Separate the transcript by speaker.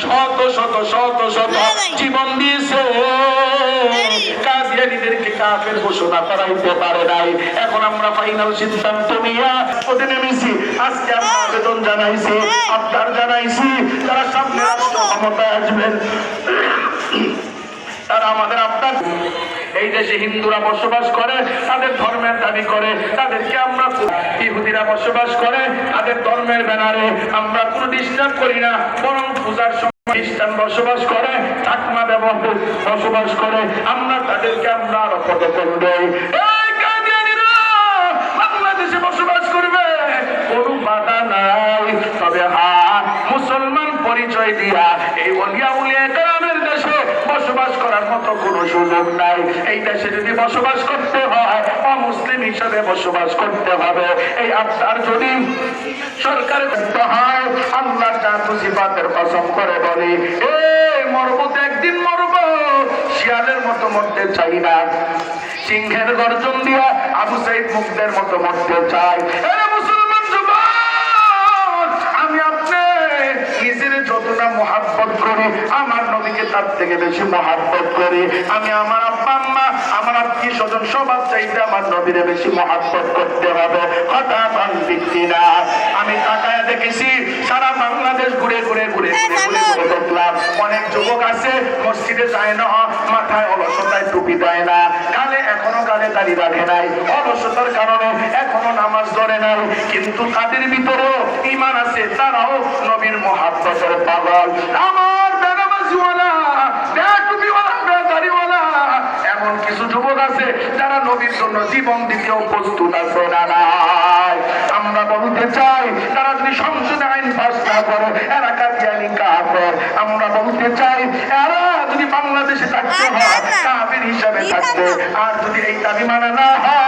Speaker 1: শত শত শত শত জীবন দিয়েছে, কাদিয়ানীদেরকে কাফের ঘোষণা করাইতে পারে নাই। এখন আমরা ফাইনাল সিদ্ধান্ত নিয়ে ওতে নেমেছি। আজকে আমরা আবেদন জানাইছি, আবদার জানাইছি, যারা সামনে রাষ্ট্র ক্ষমতায় আসবেন তারা আমাদের আবদার, এই দেশে হিন্দুরা বসবাস করে, তাদের ধর্মের দাবি করে, তাদেরকে আমরা, ইহুদিরা বসবাস করে, তাদের ধর্মের ব্যানারে আমরা কোনো ডিস্টার্ব করি না, বরং পূজার সময় খ্রিস্টান বসবাস করে, চাকমা ব্যবহার বসবাস করে, আমরা তাদেরকে আমরা আরো পদক্ষেপ দেই। বাংলাদেশে বসবাস করবে, কোনো বাধা নাই। তবে হ্যাঁ, মুসলমান পরিচয় দিয়া এই ওলিয়া উলিয়া গ্রামের দেশে বসবাস করার মতো কোনো সুযোগ নাই। এই দেশে যদি বসবাস করতে হয়, অমুসলিম হিসাবে বসবাস করতে হবে। এই আবদার যদি সরকার করতে হয়, আল্লাহ জাতু সিফাতের কসম করে বলি, এই মরবো তো একদিন মরবো, শিয়ালের মতো মরতে চাই না, সিংহের গর্জন দিয়া আবু সাইদ মুগ্ধের মতো মরতে চাই। মুসলমান যুবক, আমি আপনি নিজের যতটা মহাব্বত করি, আমার নবীকে তার থেকে বেশি মহাব্বত করি। আমি আমার আব্বা আম্মা, আমার আত্মীয় স্বজন সবার চাইতে আমার নবীরে বেশি মহাব্বত করতে হবে। কথা ঠিক না? আমি তাকায় দেখেছি সারা বাংলাদেশ ঘুরে ঘুরে ঘুরে ঘুরে ঘুরে দেখলাম অনেক যুবক আছে মসজিদে যায় না, মাথায় অলসতায় টুপি দেয় না, গালে এখনো গালে দাড়ি রাখে নাই, অলসতার কারণে এখনো নামাজ ধরে নাই, কিন্তু তাদের ভিতরেও ঈমান আছে, তারাও নবীর মহাব্বতের পাগল। আমার বেনামাজিওয়ালা, বেটুপিওয়ালা, বেদাড়িওয়ালা এমন কিছু যুবক আছে যারা নবীর জন্য জীবন দিতেও প্রস্তুত আছে না নাই। আমরা বলতে চাই, তারা যদি সংসদে আইন পাস না করে এরা কাদিয়ানী কাফের। আমরা বলতে চাই, এরা যদি বাংলাদেশে থাকতে হয় কাফের হিসাবে থাকবে, আর যদি এই দাবি মানা না হয়